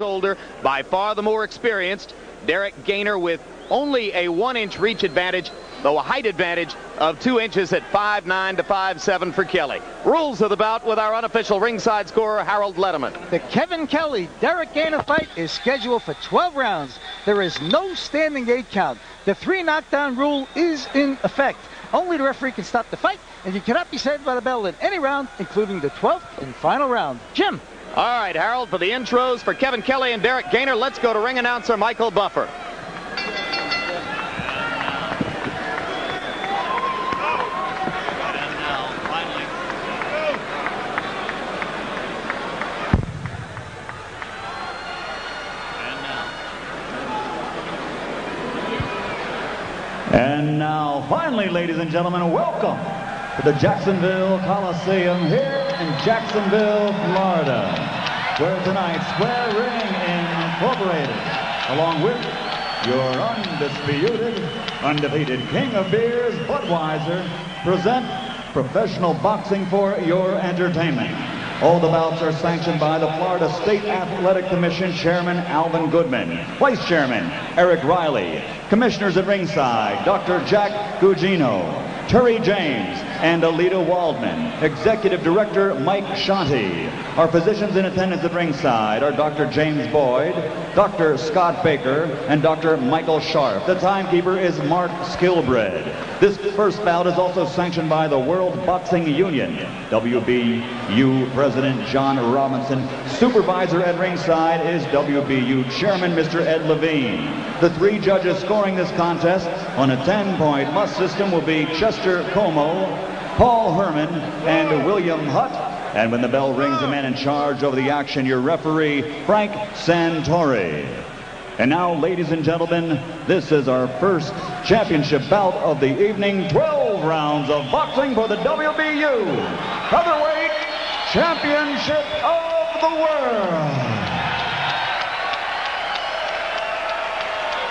older, by far the more experienced. Derrick Gainer with only a 1-inch reach advantage, though a height advantage of 2 inches at 5'9" to 5'7" for Kelley. Rules of the bout with our unofficial ringside scorer, Harold Letterman. The Kevin Kelley Derrick Gainer fight is scheduled for 12 rounds. There is no standing 8 count. The 3 knockdown rule is in effect. Only the referee can stop the fight, and you cannot be saved by the bell in any round, including the 12th and final round. Jim. All right, Harold, for the intros for Kevin Kelley and Derrick Gainer, let's go to ring announcer Michael Buffer. And now, finally, ladies and gentlemen, welcome to the Jacksonville Coliseum here in Jacksonville, Florida, where tonight Square Ring Incorporated, along with your undefeated king of beers, Budweiser, present professional boxing for your entertainment. All the bouts are sanctioned by the Florida State Athletic Commission Chairman Alvin Goodman, Vice Chairman Eric Riley, Commissioners at ringside Dr. Jack Gugino, Terry James, and Alita Waldman. Executive Director Mike Shanti. Our physicians in attendance at ringside are Dr. James Boyd, Dr. Scott Baker, and Dr. Michael Sharp. The timekeeper is Mark Skillbred. This first bout is also sanctioned by the World Boxing Union. WBU President John Robinson. Supervisor at ringside is WBU Chairman Mr. Ed Levine. The 3 judges scoring this contest on a 10-point must system will be Chester Como, Paul Herman, and William Hutt. And when the bell rings, the man in charge of the action, your referee, Frank Santori. And now, ladies and gentlemen, this is our first championship bout of the evening. 12 rounds of boxing for the WBU Featherweight Championship of the World.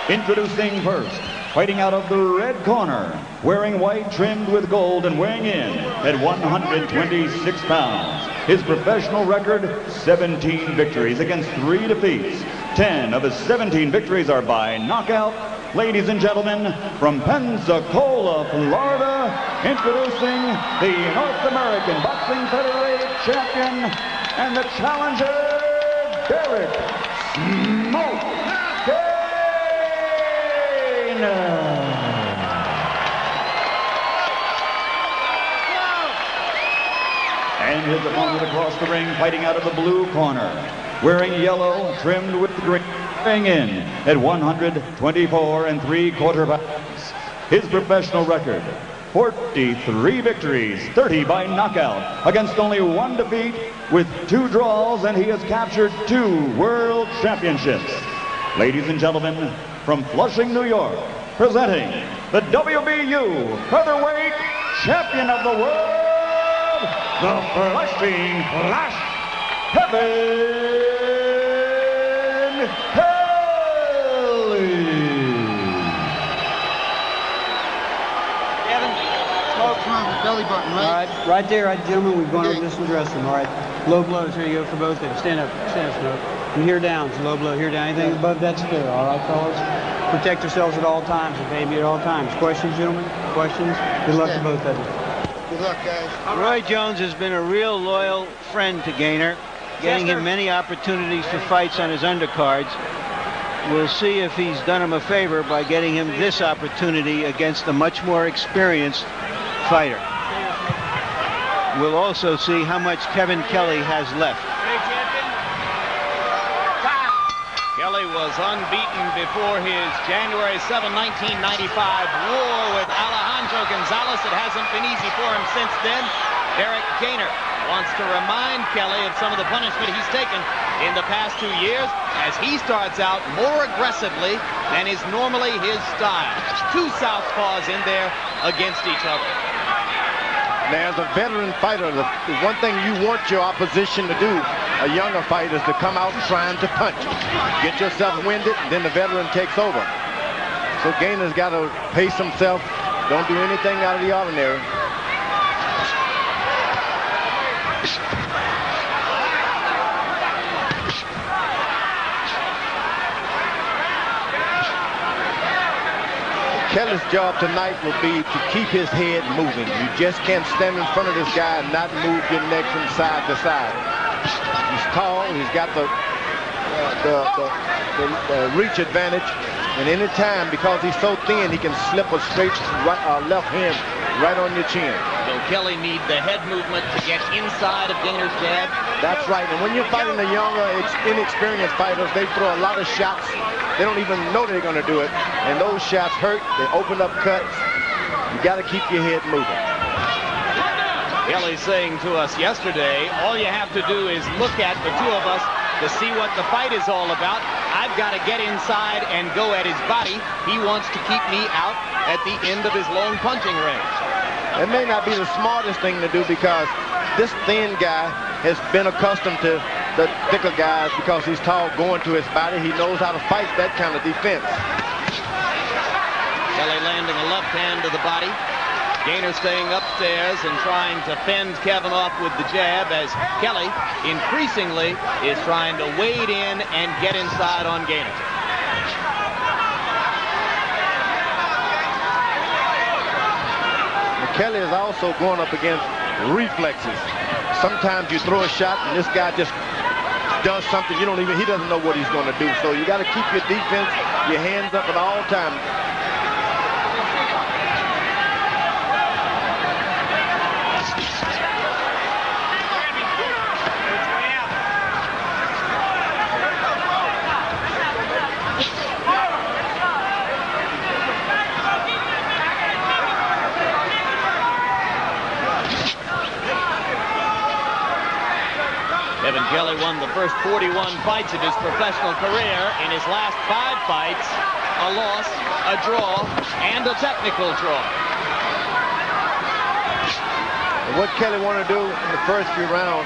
Introducing first, fighting out of the red corner, wearing white trimmed with gold and weighing in at 126 pounds. His professional record, 17 victories against 3 defeats. 10 of his 17 victories are by knockout. Ladies and gentlemen, from Pensacola, Florida, introducing the North American Boxing Featherweight Champion and the challenger, Derrick Smoke Gainer. And his opponent across the ring, fighting out of the blue corner, wearing yellow, trimmed with the green, weighing in at 124 3/4 pounds. His professional record, 43 victories, 30 by knockout, against only 1 defeat with 2 draws, and he has captured 2 world championships. Ladies and gentlemen, from Flushing, New York, presenting the WBU Featherweight Champion of the World, the Flashing Flash, Kevin Kelley. Kevin, smoke from the belly button, right? All right, right there, gentlemen. We've gone over this in the dressing room. All right, low blows. Here you go for both of them. Stand up, Smoke. And here down, so low blow. Here down. Anything above that's clear. All right, fellas. Protect yourselves at all times, and baby at all times. Questions, gentlemen? Questions? Good luck to both of you. Good luck, guys. Roy Jones has been a real loyal friend to Gainer, getting him many opportunities for fights on his undercards. We'll see if he's done him a favor by getting him this opportunity against a much more experienced fighter. We'll also see how much Kevin Kelley has left. Kelley was unbeaten before his January 7, 1995 war with Alejandro Gonzalez. It hasn't been easy for him since then. Derrick Gainer wants to remind Kelley of some of the punishment he's taken in the past 2 years as he starts out more aggressively than is normally his style. 2 southpaws in there against each other. Now, as a veteran fighter, the one thing you want your opposition to do, a younger fighter, is to come out trying to punch. Get yourself winded, then the veteran takes over. So Gainer's got to pace himself. Don't do anything out of the ordinary. Kelley's job tonight will be to keep his head moving. You just can't stand in front of this guy and not move your neck from side to side. He's tall. He's got the reach advantage. And any time, because he's so thin, he can slip a straight left hand right on your chin. So Kelley needs the head movement to get inside of Gainer's jab. That's right. And when you're fighting the younger, inexperienced fighters, they throw a lot of shots. They don't even know they're going to do it. And those shots hurt. They open up cuts. You got to keep your head moving. Kelley saying to us yesterday, all you have to do is look at the two of us to see what the fight is all about. I've got to get inside and go at his body. He wants to keep me out at the end of his long punching range. It may not be the smartest thing to do because this thin guy has been accustomed to the thicker guys because he's tall going to his body. He knows how to fight that kind of defense. Kelley landing a left hand to the body. Gainer staying upstairs and trying to fend Kevin off with the jab as Kelley increasingly is trying to wade in and get inside on Gainer. Kelley is also going up against reflexes. Sometimes you throw a shot and this guy just does something he doesn't know what he's going to do. So you got to keep your defense, your hands up at all times. Kelley won the first 41 fights of his professional career. In his last 5 fights, a loss, a draw, and a technical draw. And what Kelley want to do in the first few rounds,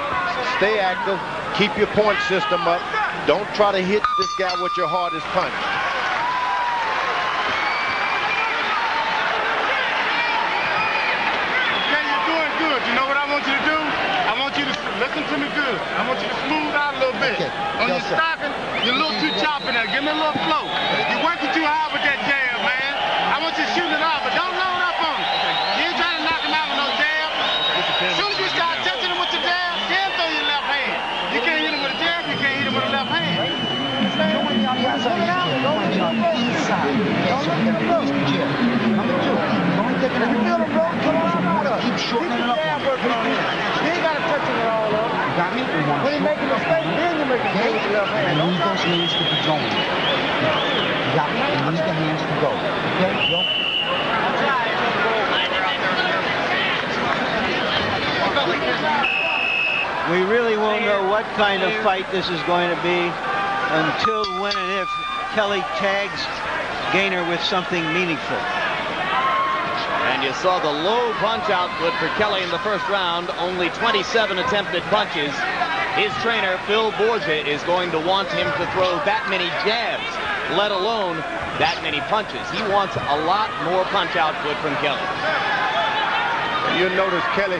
stay active, keep your point system up. Don't try to hit this guy with your hardest punch. Okay, you're doing good. You know what I want you to do? I want you to listen to me good. I want you to smooth out a little bit. Okay. On your stocking, you're a little too choppy now. Give me a little flow. You're working too hard with that jab, man. I want you to shoot it off, but don't load up on him. You ain't trying to knock him out with no jab. As soon as you start touching him with your jab, then throw your left hand. You can't hit him with a jab, you can't hit him with a left hand. Keep shortening it up. You ain't got to touch it all up. Got me? When you make a mistake, then you make a mistake with your left hand. Use those hands to be going. You got me? You need the hands to go. Okay, go. We really won't know what kind of fight this is going to be until when and if Kelley tags Gainer with something meaningful. And you saw the low punch output for Kelley in the first round, only 27 attempted punches. His trainer, Phil Borgia, is going to want him to throw that many jabs, let alone that many punches. He wants a lot more punch output from Kelley. You'll notice Kelley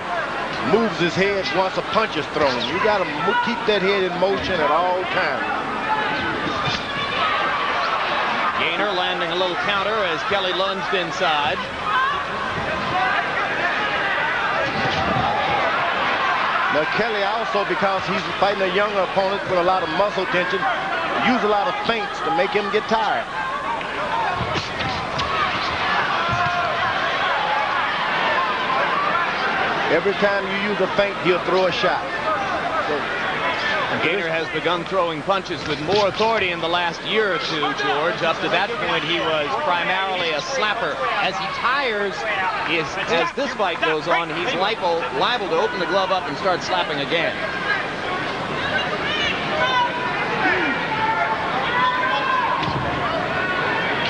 moves his head once a punch is thrown. You got to keep that head in motion at all times. Gainer landing a little counter as Kelley lunged inside. Now Kelley also, because he's fighting a younger opponent with a lot of muscle tension, use a lot of feints to make him get tired. Every time you use a feint, he'll throw a shot. Gainer has begun throwing punches with more authority in the last year or two, George. Up to that point, he was primarily a slapper. As he tires, as this fight goes on, he's liable to open the glove up and start slapping again.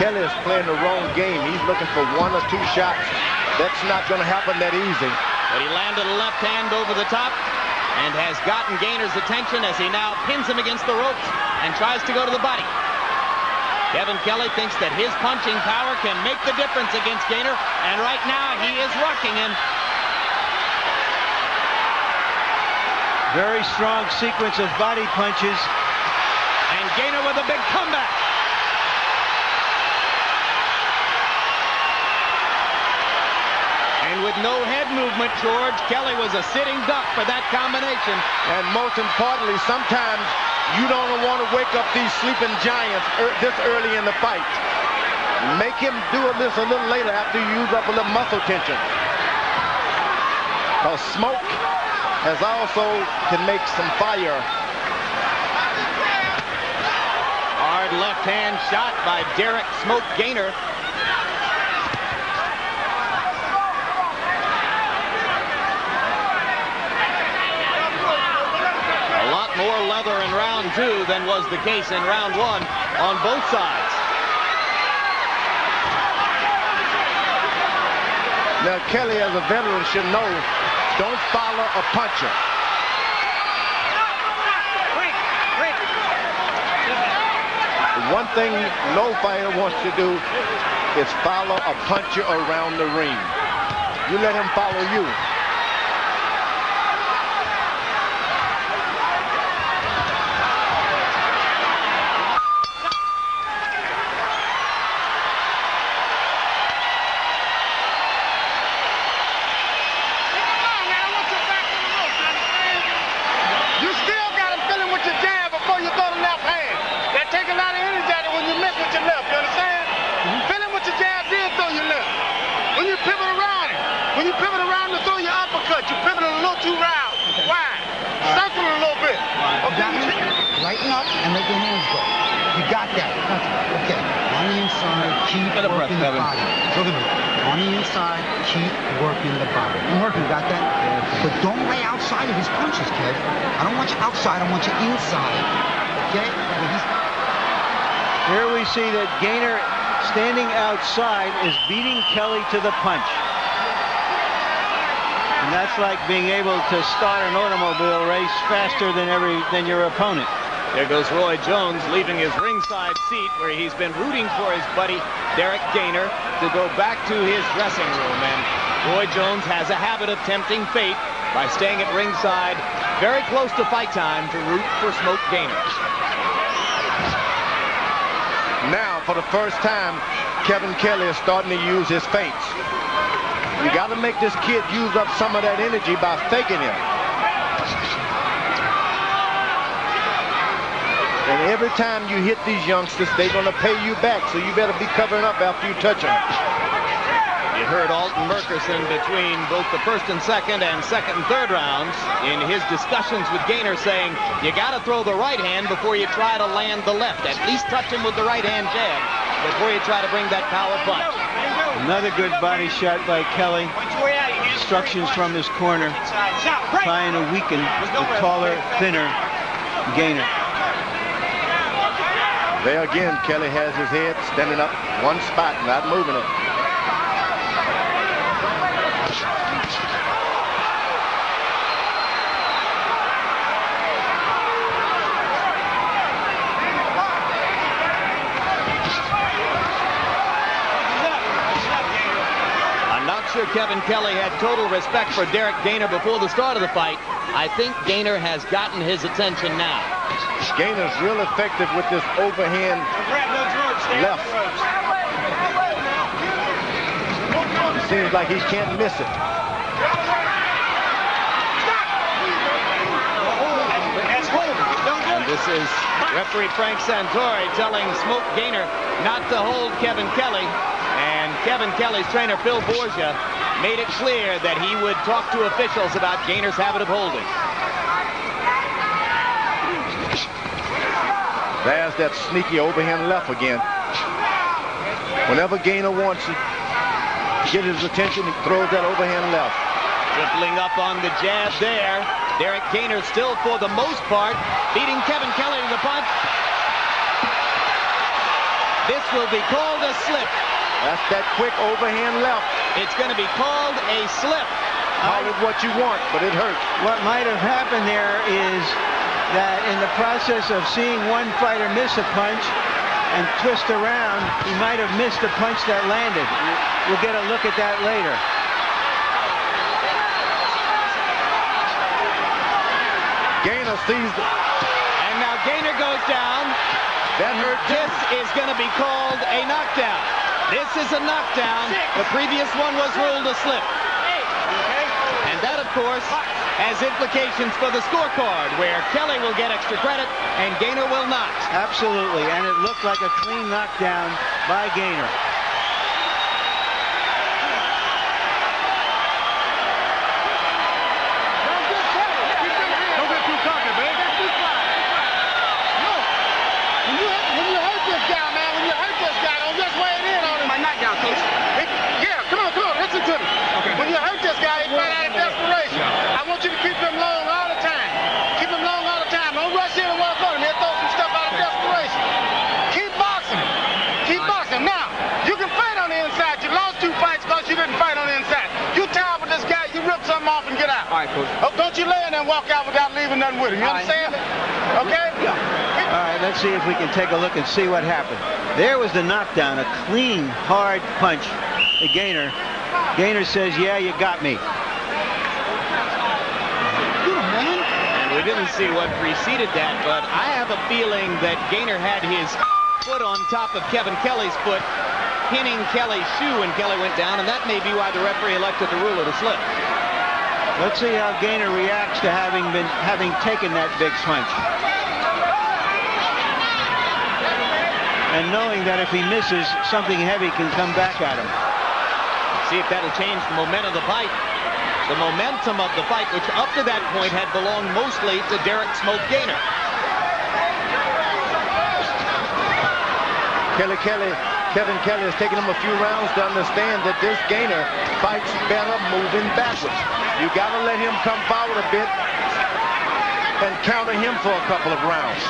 Kelley is playing the wrong game. He's looking for 1 or 2 shots. That's not going to happen that easy. But he landed a left hand over the top and has gotten Gainer's attention as he now pins him against the ropes and tries to go to the body. Kevin Kelley thinks that his punching power can make the difference against Gainer, and right now he is rocking him. Very strong sequence of body punches. And Gainer with a big comeback. no head movement, George. Kelley was a sitting duck for that combination. And most importantly, sometimes you don't want to wake up these sleeping giants this early in the fight. Make him do this a little later after you use up a little muscle tension. Because Smoke can make some fire. Hard left hand shot by Derrick Smoke Gainer. A lot more leather in round 2 than was the case in round 1 on both sides. Now Kelley, as a veteran, should know, don't follow a puncher. One thing no fighter wants to do is follow a puncher around the ring. You let him follow you. Lighten up and let your hands go. You got that. Okay. On the inside, keep working the body. Look at me. On the inside, keep working the body. You got that? But don't lay outside of his punches, kid. I don't want you outside. I want you inside. Okay? Here we see that Gainer, standing outside, is beating Kelley to the punch. And that's like being able to start an automobile race faster than your opponent. There goes Roy Jones leaving his ringside seat where he's been rooting for his buddy Derrick Gainer to go back to his dressing room. And Roy Jones has a habit of tempting fate by staying at ringside very close to fight time to root for Smoke Gainer. Now, for the first time, Kevin Kelley is starting to use his feints. You got to make this kid use up some of that energy by faking him. And every time you hit these youngsters, they're going to pay you back, so you better be covering up after you touch them. You heard Alton Murkerson between both the first and second and third rounds in his discussions with Gainer saying, you got to throw the right hand before you try to land the left. At least touch him with the right hand jab before you try to bring that power punch. Another good body shot by Kelley. Instructions from his corner, trying to weaken the taller, thinner Gainer. There again, Kelley has his head standing up one spot, not moving it. I'm not sure Kevin Kelley had total respect for Derrick Gainer before the start of the fight. I think Gainer has gotten his attention now. Gainer's real effective with this overhand left. It seems like he can't miss it. And this is referee Frank Santori telling Smoke Gainer not to hold Kevin Kelley. And Kevin Kelley's trainer, Phil Borgia, made it clear that he would talk to officials about Gainer's habit of holding. There's that sneaky overhand left again. Whenever Gainer wants to get his attention, he throws that overhand left. Tripling up on the jab there. Derrick Gainer still, for the most part, beating Kevin Kelley to the punch. This will be called a slip. That's that quick overhand left. It's going to be called a slip. Call it what you want, but it hurt. What might have happened there is that in the process of seeing one fighter miss a punch and twist around, he might have missed a punch that landed. We'll get a look at that later. Gainer sees the... And now Gainer goes down. That hurt. This is going to be called a knockdown. This is a knockdown. The previous one was ruled a slip. course, has implications for the scorecard, where Kelley will get extra credit and Gaynor will not. Absolutely, and it looked like a clean knockdown by Gaynor. When you hurt this guy, he's right out of desperation. I want you to keep him long all the time. Keep him long all the time. Don't rush in and walk on him. He'll throw some stuff out of desperation. Keep boxing. Keep boxing. Now, you can fight on the inside. You lost 2 fights because you didn't fight on the inside. You tired with this guy, you rip something off and get out. All right, Coach. Oh, don't you lay in there and walk out without leaving nothing with him. You understand? Okay? Yeah. All right, let's see if we can take a look and see what happened. There was the knockdown, a clean, hard punch to Gaynor. Gaynor says, yeah, you got me. And we didn't see what preceded that, but I have a feeling that Gaynor had his foot on top of Kevin Kelley's foot, pinning Kelley's shoe when Kelley went down, and that may be why the referee elected the rule of the slip. Let's see how Gaynor reacts to having taken that big punch. And knowing that if he misses, something heavy can come back at him. See if that'll change the momentum of the fight. The momentum of the fight, which up to that point had belonged mostly to Derrick "Smoke" Gaynor. Kevin Kelley has taken him a few rounds to understand that this Gaynor fights better moving backwards. You got to let him come forward a bit and counter him for a couple of rounds.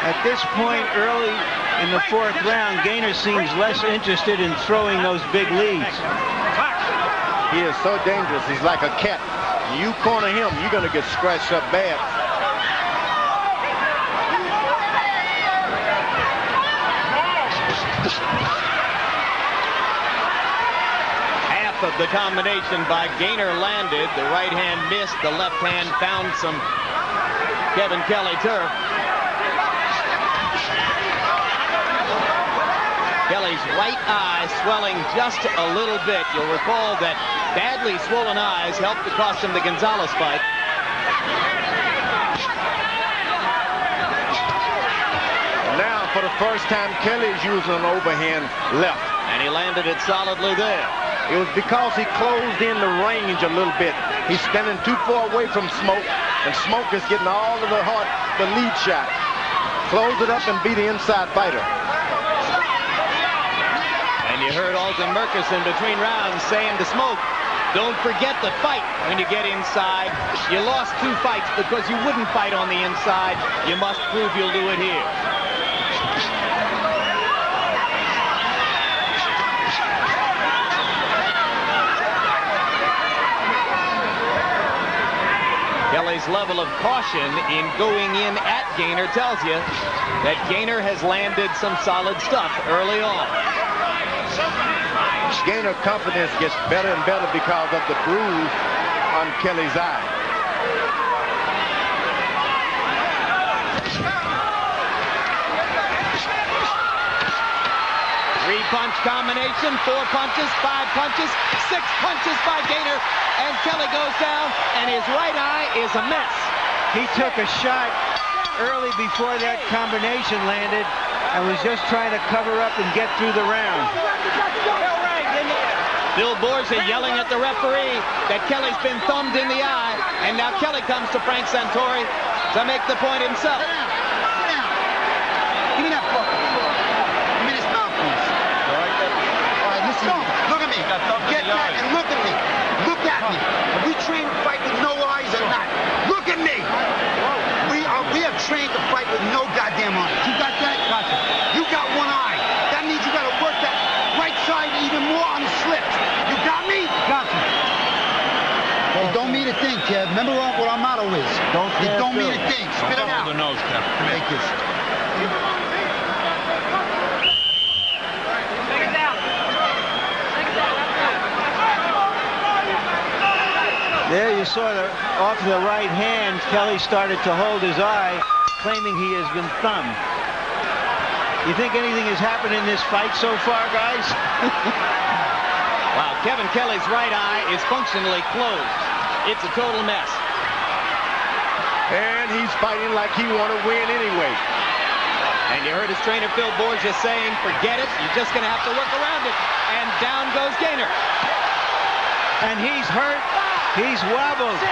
At this point, early in the 4th round, Gaynor seems less interested in throwing those big leads. He is so dangerous. He's like a cat. You corner him, you're going to get scratched up bad. Half of the combination by Gaynor landed. The right hand missed. The left hand found some Kevin Kelley turf. Kelley's right eye swelling just a little bit. You'll recall that badly swollen eyes helped to cost him the Gonzalez fight. Now, for the first time, Kelley's using an overhand left. And he landed it solidly there. It was because he closed in the range a little bit. He's standing too far away from Smoke, and Smoke is getting all of the lead shot. Close it up and be the inside fighter. And you heard Alton Murkison between rounds saying to Smoke, don't forget the fight when you get inside. You lost 2 fights because you wouldn't fight on the inside. You must prove you'll do it here. Kelley's level of caution in going in at Gaynor tells you that Gaynor has landed some solid stuff early on. Gaynor confidence gets better and better because of the bruise on Kelley's eye. Three-punch combination, 4 punches, 5 punches, 6 punches by Gaynor, and Kelley goes down, and his right eye is a mess. He took a shot early before that combination landed and was just trying to cover up and get through the round. Bill Borza yelling at the referee that Kelley's been thumbed in the eye, and now Kelley comes to Frank Santori to make the point himself. Sit down. Give me that book. Give me this mouthpiece. All right, listen. Look at me. Get back and look at me. Look at me. Are we trained to fight with no eyes or not? Look at me. We have trained to fight with no goddamn eyes. You got that? Gotcha. You got one eye. That means you got to work that right side even more on the slips. You got me? Gotcha. Hey, don't mean a thing, Kev. Remember what our motto is. Don't mean a thing. Spit it out. The nose, Kev. Take this. saw off the right hand, Kelley started to hold his eye, claiming he has been thumbed. You think anything has happened in this fight so far, guys? Wow, Kevin Kelley's right eye is functionally closed. It's a total mess. And he's fighting like he want to win anyway. And you heard his trainer Phil Borges saying, forget it, you're just going to have to work around it. And down goes Gainer. And he's hurt. He's wobbled. 6,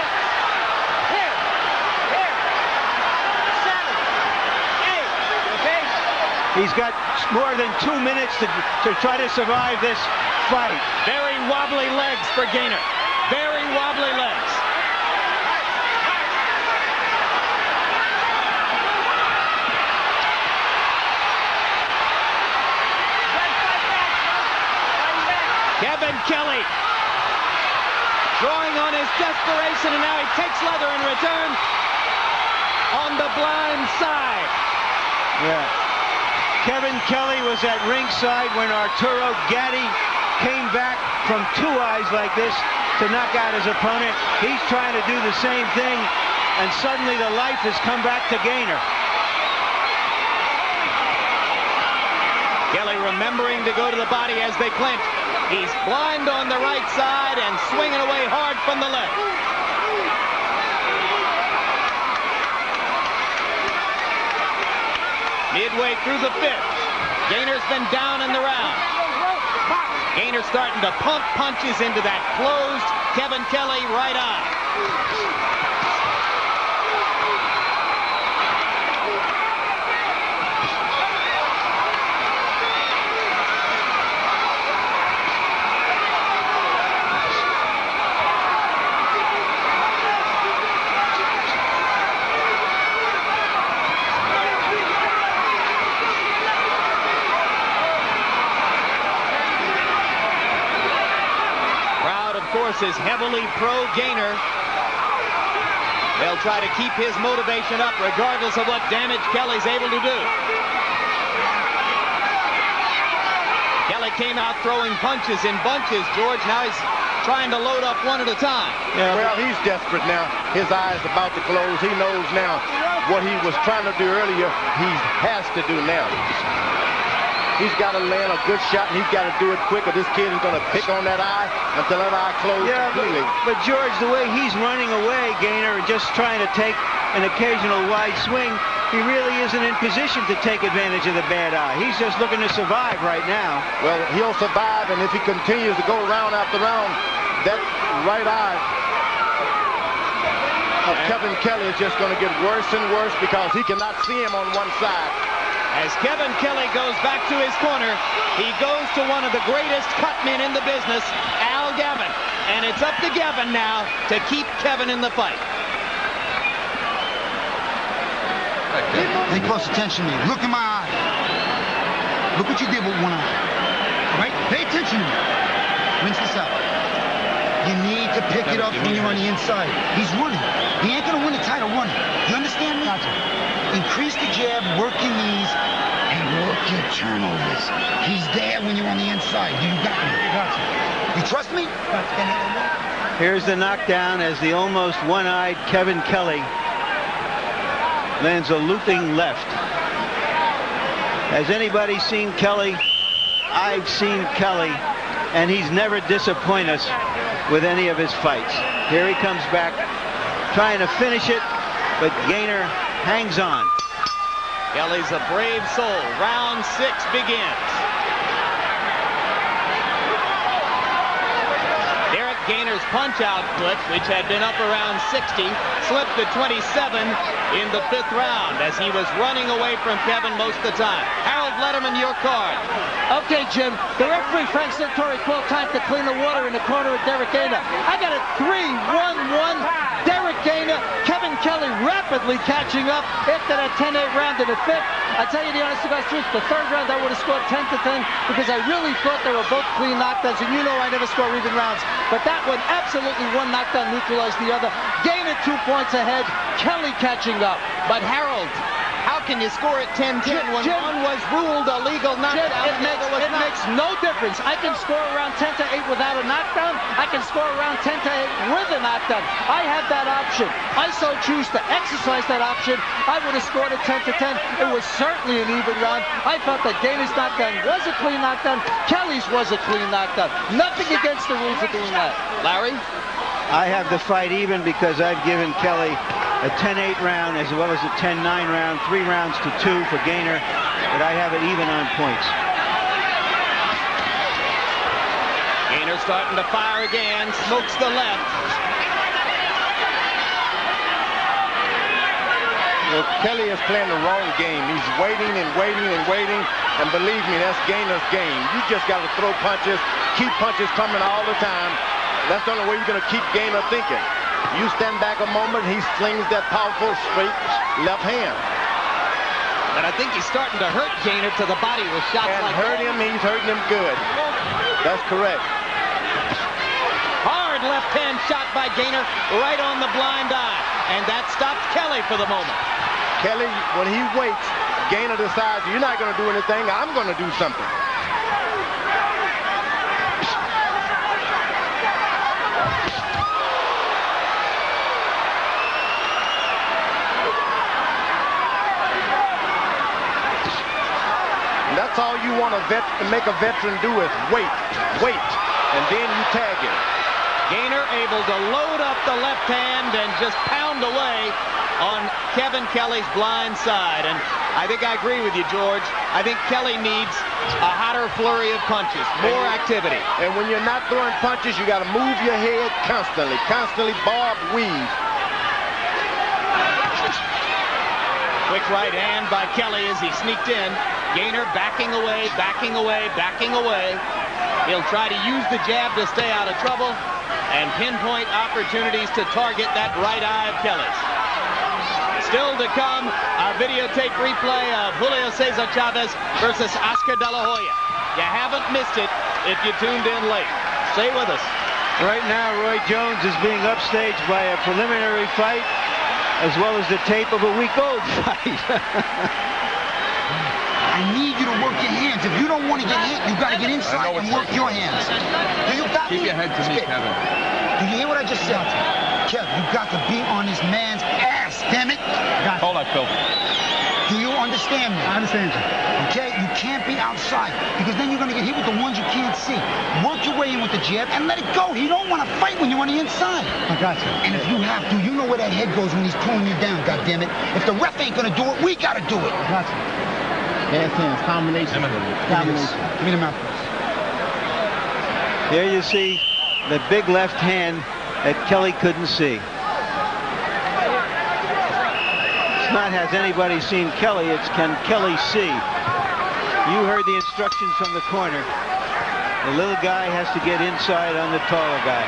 here, 7, 8, okay? He's got more than 2 minutes to try to survive this fight. Very wobbly legs for Gainer. Very wobbly legs. Kevin Kelley drawing on his desperation, and now he takes leather in return on the blind side. Yeah. Kevin Kelley was at ringside when Arturo Gatti came back from 2 eyes like this to knock out his opponent. He's trying to do the same thing, and suddenly the life has come back to Gainer. Kelley remembering to go to the body as they clinch. He's blind on the right side and swinging away hard from the left. Midway through the 5th, Gainer's been down in the round. Gainer starting to pump punches into that closed Kevin Kelley right eye. Is heavily pro-Gainer. They'll try to keep his motivation up regardless of what damage Kelley's able to do. Kelley came out throwing punches in bunches, George. Now he's trying to load up one at a time. Yeah, well, he's desperate now. His eye is about to close. He knows now what he was trying to do earlier, he has to do now. He's got to land a good shot, and he's got to do it quick, or this kid is going to pick on that eye until that eye closes completely. But George, the way he's running away, Gainer, and just trying to take an occasional wide swing, he really isn't in position to take advantage of the bad eye. He's just looking to survive right now. Well, he'll survive, and if he continues to go round after round, that right eye of Kevin Kelley is just going to get worse and worse because he cannot see him on one side. As Kevin Kelley goes back to his corner, he goes to one of the greatest cutmen in the business, Al Gavin. And it's up to Gavin now to keep Kevin in the fight. Pay close attention to me. Look in my eye. Look what you did with one eye. All right? Pay attention to me. Rinse this out. You need to pick it up when you're on the inside. He's running. He ain't going to win the title running. You understand me? Gotcha. Increase the jab, work your knees, and work your turnovers. He's there when you're on the inside. You got me. Gotcha. You trust me? Here's the knockdown as the almost one-eyed Kevin Kelley lands a looping left. Has anybody seen Kelley? I've seen Kelley, and he's never disappointed us with any of his fights. Here he comes back, trying to finish it, but Gainer hangs on. Kelley's a brave soul. Round 6 begins. Derrick Gainer's punch output, which had been up around 60, slipped to 27 in the 5th round as he was running away from Kevin most of the time. Harold Letterman, your card. Okay, Jim. The referee, Frank Santori, called time to clean the water in the corner of Derrick Gainer. I got a 3-1-1. Derrick Gainer, Kevin Kelley rapidly catching up after that 10-8 round in the 5th. I tell you the honest to God's truth, the 3rd round I would have scored 10-10 because I really thought they were both clean knockdowns, and you know I never score even rounds. But that one, absolutely one knockdown neutralized the other. Gainer 2 points ahead, Kelley catching up. But Harold, how how can you score at 10-10 when Jim, one was ruled a legal knockdown and the other was not? Makes no difference. I can score around 10-8 without a knockdown. I can score around 10-8 with a knockdown. I have that option. I so choose to exercise that option. I would have scored at 10-10. It was certainly an even round. I felt that Gainer's knockdown was a clean knockdown. Kelley's was a clean knockdown. Nothing against the rules of doing that. Larry? I have the fight even because I've given Kelley a 10-8 round as well as a 10-9 round, 3 rounds to 2 for Gainer, but I have it even on points. Gainer starting to fire again, smokes the left. Well, Kelley is playing the wrong game. He's waiting and waiting and waiting, and believe me, that's Gainer's game. You just got to throw punches, keep punches coming all the time. That's the only way you're going to keep Gainer thinking. You stand back a moment, he slings that powerful straight left hand. But I think he's starting to hurt Gainer to the body with shots like that. He's hurting him good. That's correct. Hard left hand shot by Gainer right on the blind eye. And that stops Kelley for the moment. Kelley, when he waits, Gainer decides, you're not going to do anything, I'm going to do something. That's all you want to make a veteran do is wait, and then you tag him. Gainer able to load up the left hand and just pound away on Kevin Kelley's blind side. And I think I agree with you, George. I think Kelley needs a hotter flurry of punches, more activity. And when you're not throwing punches, you got to move your head constantly bob, weave. Quick right hand by Kelley as he sneaked in. Gainer backing away, backing away, backing away. He'll try to use the jab to stay out of trouble and pinpoint opportunities to target that right eye of Kelley's. Still to come, our videotape replay of Julio Cesar Chavez versus Oscar De La Hoya. You haven't missed it if you tuned in late. Stay with us. Right now, Roy Jones is being upstaged by a preliminary fight as well as the tape of a week-old fight. I need you to work your hands. If you don't want to get hit, you got to get inside and work your hands. Do you got Keep your head to me, Kevin. Do you hear what I just said? Kev, you got to be on this man's ass, damn it. Hold on, Phil. Do you understand me? I understand you. Okay, you can't be outside because then you're going to get hit with the ones you can't see. Work your way in with the jab and let it go. You don't want to fight when you're on the inside. I got you. And if you have to, you know where that head goes when he's pulling you down, goddammit. If the ref ain't going to do it, we got to do it. I got you. Hands, combination. Give me the mouth. There you see the big left hand that Kelley couldn't see. It's not has anybody seen Kelley, it's can Kelley see. You heard the instructions from the corner. The little guy has to get inside on the taller guy.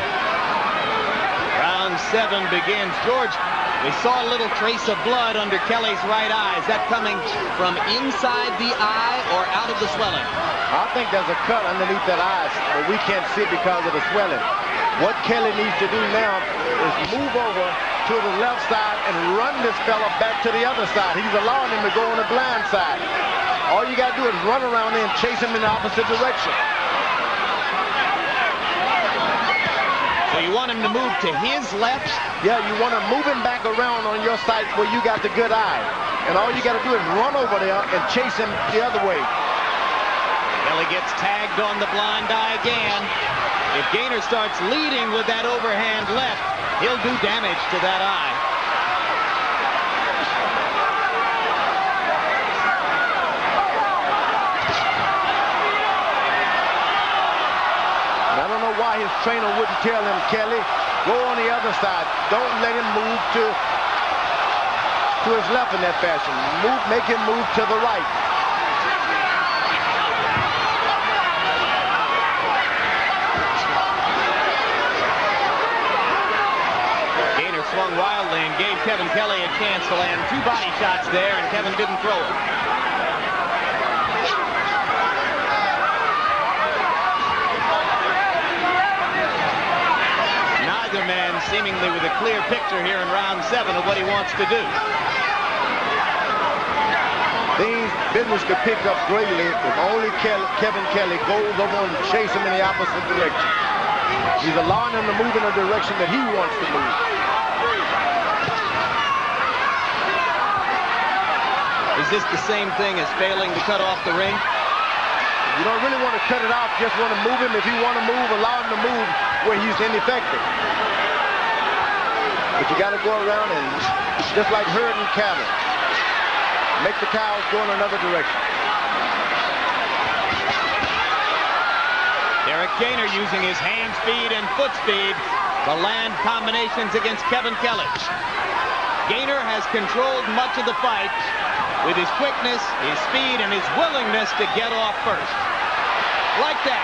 Round 7 begins. George, we saw a little trace of blood under Kelley's right eye. Is that coming from inside the eye or out of the swelling? I think there's a cut underneath that eye, but we can't see it because of the swelling. What Kelley needs to do now is move over to the left side and run this fella back to the other side. He's allowing him to go on the blind side. All you got to do is run around there and chase him in the opposite direction. So you want him to move to his left? Yeah, you want to move him back around on your side where you got the good eye. And all you got to do is run over there and chase him the other way. Kelley gets tagged on the blind eye again. If Gainer starts leading with that overhand left, he'll do damage to that eye. I don't know why his trainer wouldn't tell him, Kelley, go on the other side. Don't let him move to his left in that fashion. Make him move to the right. Gainer swung wildly and gave Kevin Kelley a chance to land 2 body shots there, and Kevin didn't throw it. Neither man seemingly with a clear picture here in round 7 of what he wants to do. business could pick up greatly if only Kevin Kelley goes over and chases him in the opposite direction. He's allowing him to move in a direction that he wants to move. Is this the same thing as failing to cut off the ring? You don't really want to cut it off, just want to move him. If you want to move, allow him to move where he's ineffective. But you got to go around and, just like herding cattle, make the cows go in another direction. Derrick Gainer using his hand speed and foot speed to land combinations against Kevin Kelley. Gainer has controlled much of the fight with his quickness, his speed, and his willingness to get off first. Like that.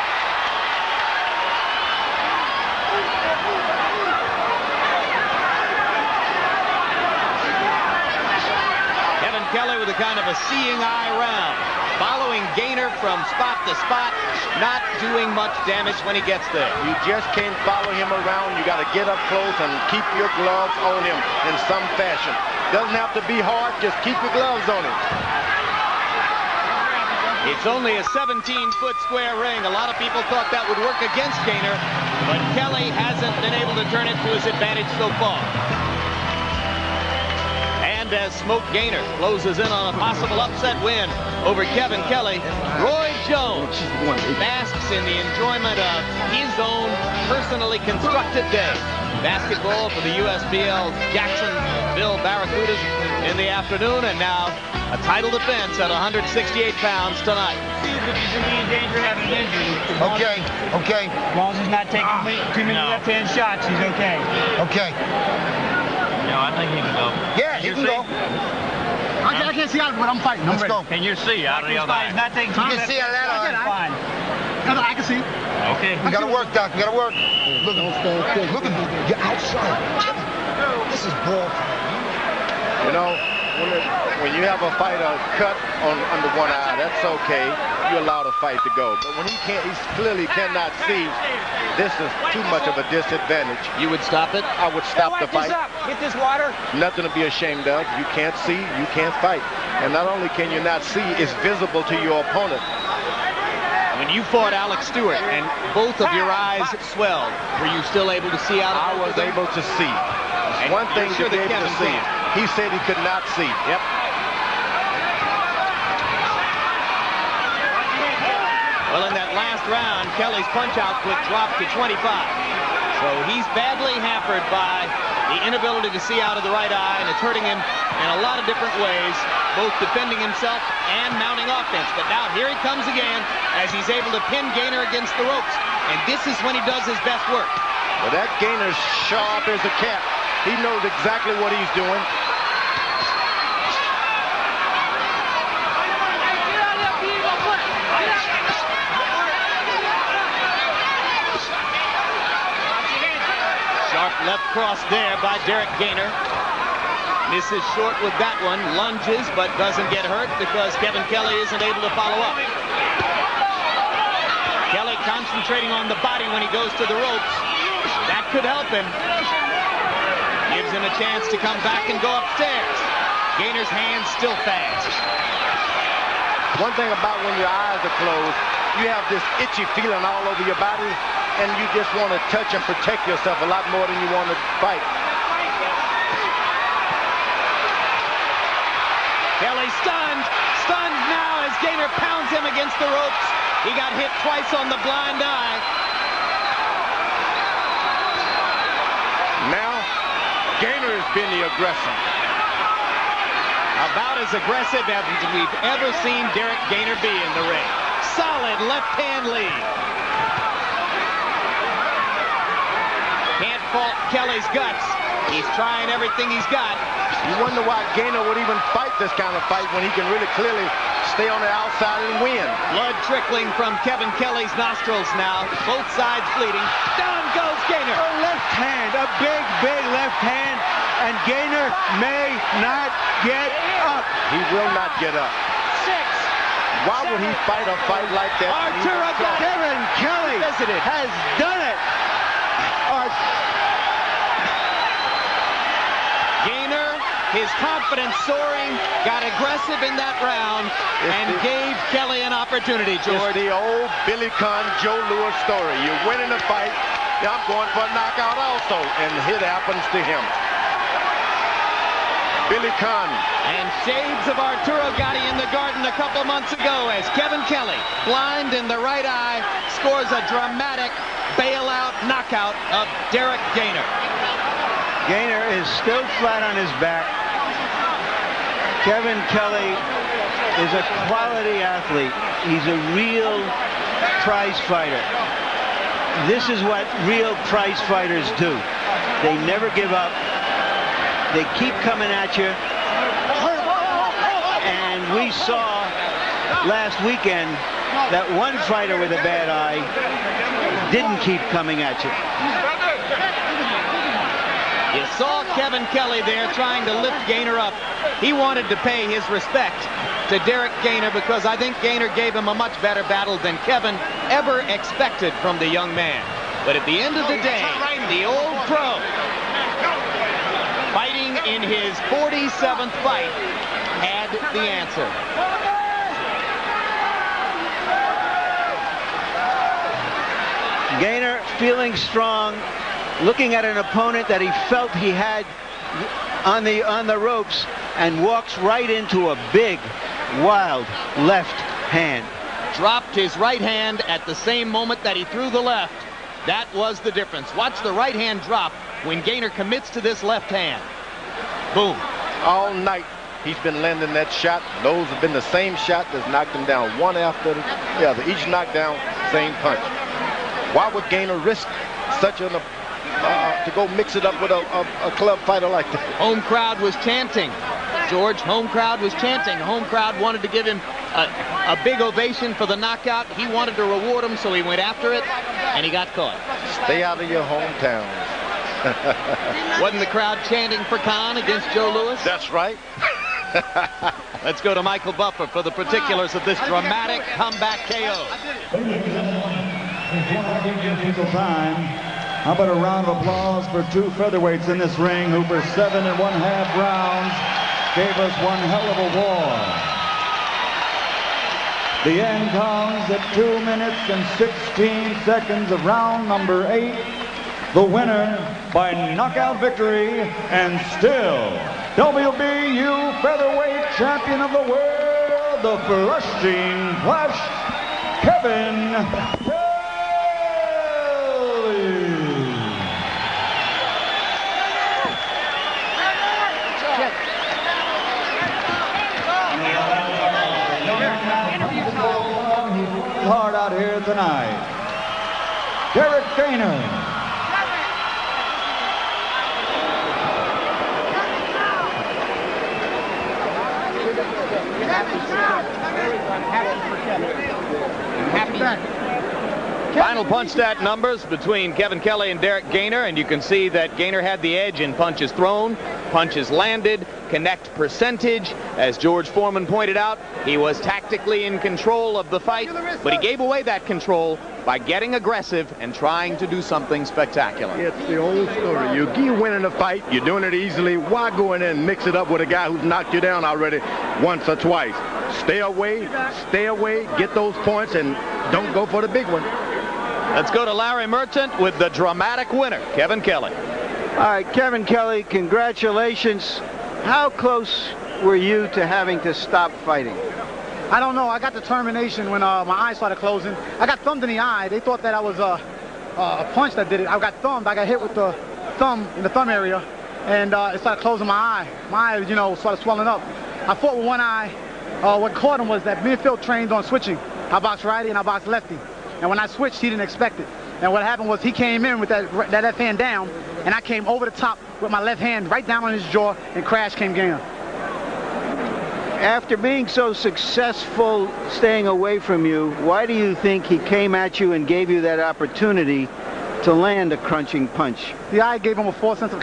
Kevin Kelley with a kind of a seeing eye round, following Gainer from spot to spot, not doing much damage when he gets there. You just can't follow him around. You got to get up close and keep your gloves on him in some fashion. Doesn't have to be hard, just keep your gloves on him. It's only a 17-foot square ring. A lot of people thought that would work against Gainer, but Kelley hasn't been able to turn it to his advantage so far. And as Smoke Gainer closes in on a possible upset win over Kevin Kelley, Roy Jones basks in the enjoyment of his own personally constructed day. Basketball for the USBL Jacksonville Barracudas in the afternoon, and now a title defense at 168 pounds tonight. He's going to be in danger of having an injury. Okay. As long as he's not taking too many left-hand shots, he's okay. Okay. No, I think he can go. Yeah, he can go. I can't see out of what I'm fighting. Let's go. Can you see out of the other He's eye? not taking too You many can see a lot of fine. I can see. Okay. We got to work, Doc. We got to work. Look at me. You're outside. This is ball. You know, when you have a fighter cut under one eye, that's okay. You allow the fight to go. But when he clearly cannot see, this is too much of a disadvantage. You would stop it? I would stop the fight. Get this water. Nothing to be ashamed of. You can't see, you can't fight. And not only can you not see, it's visible to your opponent. When you fought Alex Stewart and both of your eyes swelled, were you still able to see out of I was able to see. And One thing you're sure to be that able to Kevin see. can? He said he could not see. Yep. Well, in that last round, Kelley's punch output dropped to 25. So he's badly hampered by the inability to see out of the right eye, and it's hurting him in a lot of different ways, both defending himself and mounting offense. But now here he comes again as he's able to pin Gainer against the ropes. And this is when he does his best work. Well, that Gainer's sharp as a cat. He knows exactly what he's doing. Sharp left cross there by Derrick Gainer. Misses short with that one. Lunges, but doesn't get hurt because Kevin Kelley isn't able to follow up. Kelley concentrating on the body when he goes to the ropes. That could help him. Gives him a chance to come back and go upstairs. Gainer's hands still fast. One thing about when your eyes are closed, you have this itchy feeling all over your body, and you just want to touch and protect yourself a lot more than you want to fight. Kelley stunned now as Gainer pounds him against the ropes. He got hit twice on the blind eye. Now, Gainer has been the aggressor. About as aggressive as we've ever seen Derrick Gainer be in the ring. Solid left-hand lead. Can't fault Kelley's guts. He's trying everything he's got. You wonder why Gainer would even fight this kind of fight when he can really clearly stay on the outside and win. Blood trickling from Kevin Kelley's nostrils now. Both sides bleeding. Down goes Gainer. A left hand, a big left hand, and Gainer may not get up. He will not get up. 6. Why would he fight a fight like that? Arturo Kevin Kelley has done it. Gainer his confidence soaring, got aggressive in that round, and gave Kelley an opportunity, George. It's the old Billy Conn, Joe Louis story. You win in a fight, I'm going for a knockout also, and it happens to him. Billy Conn. And shades of Arturo Gatti in the Garden a couple months ago as Kevin Kelley, blind in the right eye, scores a dramatic bailout knockout of Derrick Gainer. Gainer is still flat on his back. Kevin Kelley is a quality athlete. He's a real prize fighter. This is what real prize fighters do. They never give up. They keep coming at you. And we saw last weekend that one fighter with a bad eye didn't keep coming at you. You saw Kevin Kelley there trying to lift Gainer up. He wanted to pay his respect to Derrick Gainer because I think Gainer gave him a much better battle than Kevin ever expected from the young man. But at the end of the day, the old pro, fighting in his 47th fight, had the answer. Gainer feeling strong, looking at an opponent that he felt he had on the ropes, and walks right into a big, wild left hand. Dropped his right hand at the same moment that he threw the left. That was the difference. Watch the right hand drop when Gainer commits to this left hand. Boom. All night he's been landing that shot. Those have been the same shot that's knocked him down one after the other. Each knockdown, same punch. Why would Gainer risk such an to go mix it up with a club fighter like that? Home crowd was chanting. George, home crowd was chanting. Home crowd wanted to give him a big ovation for the knockout. He wanted to reward him, so he went after it, and he got caught. Stay out of your hometown. Wasn't the crowd chanting for Conn against Joe Louis? That's right. Let's go to Michael Buffer for the particulars of this dramatic comeback KO. Time. How about a round of applause for two featherweights in this ring who for 7 1/2 rounds gave us one hell of a war. The end comes at 2 minutes and 16 seconds of round number 8. The winner by knockout victory and still WBU featherweight champion of the world, the Flushing Flash, Kevin Kelley. Hard out here tonight. Derrick Gainer. Final punch stat numbers between Kevin Kelley and Derrick Gainer, and you can see that Gainer had the edge in punches thrown, punches landed, connect percentage. As George Foreman pointed out, he was tactically in control of the fight, but he gave away that control by getting aggressive and trying to do something spectacular. It's the old story. You winning a fight, you're doing it easily. Why go in there and mix it up with a guy who's knocked you down already once or twice? Stay away, get those points, and don't go for the big one. Let's go to Larry Merchant with the dramatic winner, Kevin Kelley. All right, Kevin Kelley, congratulations. How close were you to having to stop fighting? I don't know. I got determination when my eyes started closing. I got thumbed in the eye. They thought that I was a punch that did it. I got thumbed. I got hit with the thumb in the thumb area, and it started closing my eye. My eye, started swelling up. I fought with one eye. What caught him was that midfield trained on switching. I boxed righty and I boxed lefty. And when I switched, he didn't expect it. And what happened was he came in with that left hand down, and I came over the top with my left hand right down on his jaw, and crash came Gainer. After being so successful staying away from you, why do you think he came at you and gave you that opportunity to land a crunching punch? The eye gave him a false sense of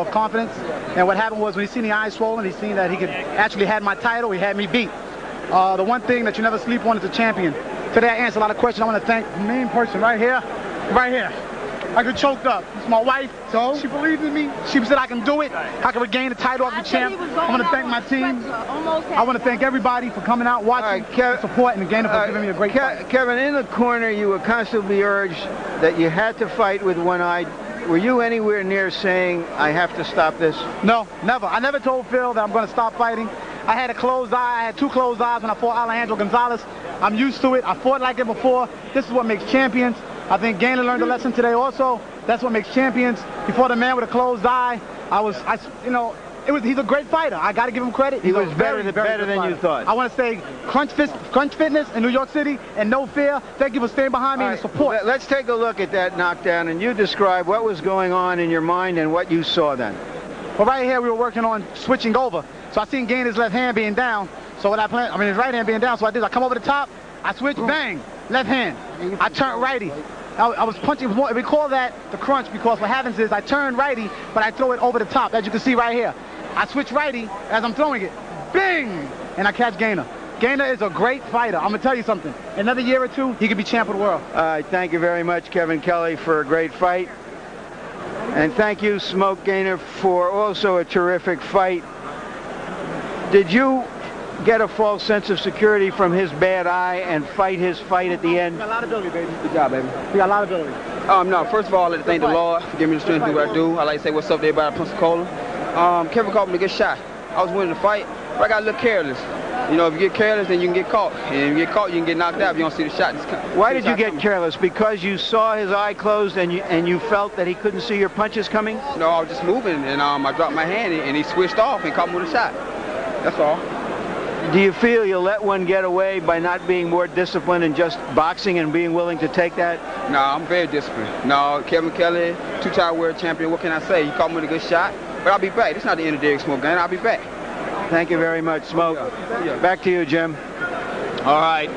confidence. And what happened was when he seen the eye swollen, he seen that he could actually had my title, he had me beat. The one thing that you never sleep on is a champion. Today I answered a lot of questions. I want to thank the main person right here. I get choked up. It's my wife. So she believed in me. She said I can do it. I can regain the title of the champ. I want to thank my team. I want to thank everybody for coming out, watching, supporting, and Gainer for giving me a great fight. Kevin, in the corner, you were constantly urged that you had to fight with one eye. Were you anywhere near saying, I have to stop this? No, never. I never told Phil that I'm going to stop fighting. I had a closed eye. I had 2 closed eyes when I fought Alejandro Gonzalez. I'm used to it. I fought like it before. This is what makes champions. I think Gainer learned a lesson today also. That's what makes champions. He fought a man with a closed eye. He's a great fighter. I got to give him credit. He was better than you thought. I want to say Crunch Fitness in New York City and No Fear. Thank you for staying behind me and the support. Let's take a look at that knockdown, and you describe what was going on in your mind and what you saw then. Well, right here we were working on switching over. So I seen Gainer's left hand being down. So what his right hand being down. So I did. I come over the top. I switch, bang, left hand. I turned righty. I was punching. We call that the crunch because what happens is I turn righty, but I throw it over the top, as you can see right here. I switch righty as I'm throwing it. Bing! And I catch Gainer. Gainer is a great fighter. I'm going to tell you something. Another year or 2, he could be champ of the world. All right, thank you very much, Kevin Kelley, for a great fight. And thank you, Smoke Gainer, for also a terrific fight. Did you get a false sense of security from his bad eye and fight his fight at the end? He got a lot of ability, baby. Good job, baby. He got a lot of ability. No, first of all, I'd like to thank the Lord for giving me the strength to do what I do. I'd like to say what's up to everybody in Pensacola. Kevin called me a good shot. I was winning the fight, but I got a little careless. You know, if you get careless, then you can get caught. And if you get caught, you can get knocked out if you don't see the shot. Why did you get careless? Because you saw his eye closed and you felt that he couldn't see your punches coming? No, I was just moving, and I dropped my hand, and he switched off and caught me with a shot. That's all. Do you feel you let one get away by not being more disciplined and just boxing and being willing to take that? No, I'm very disciplined. No, Kevin Kelley, 2-time world champion, what can I say? He caught me with a good shot, but I'll be back. It's not the end of Derrick Smoke Gainer. I'll be back. Thank you very much, Smoke. Back to you, Jim. All right,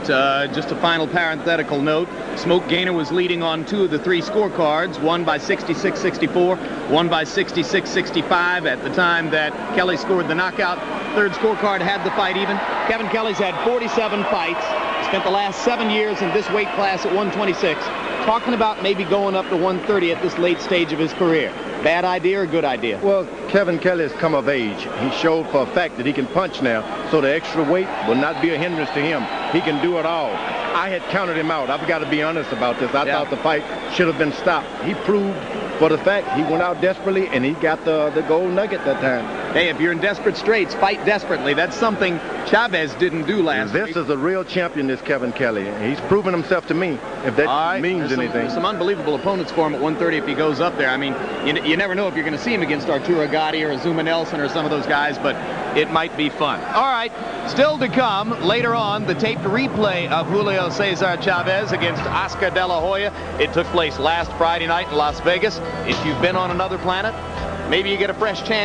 just a final parenthetical note. Smoke Gainer was leading on 2 of the 3 scorecards, one by 66-64, one by 66-65 at the time that Kelley scored the knockout. 3rd scorecard had the fight even. Kevin Kelley's had 47 fights. Spent the last 7 years in this weight class at 126. Talking about maybe going up to 130 at this late stage of his career. Bad idea or good idea? Well, Kevin Kelley has come of age. He showed for a fact that he can punch now, so the extra weight will not be a hindrance to him. He can do it all. I had counted him out. I've got to be honest about this. I thought the fight should have been stopped. He proved for the fact he went out desperately, and he got the gold nugget that time. Hey, if you're in desperate straits, fight desperately. That's something Chavez didn't do last week. This is a real champion, this Kevin Kelley. He's proven himself to me, if that means anything. There's some unbelievable opponents for him at 130 if he goes up there. I mean, you never know if you're going to see him against Arturo Gatti or Azuma Nelson or some of those guys, but it might be fun. All right, still to come later on, the taped replay of Julio Cesar Chavez against Oscar De La Hoya. It took place last Friday night in Las Vegas. If you've been on another planet, maybe you get a fresh chance.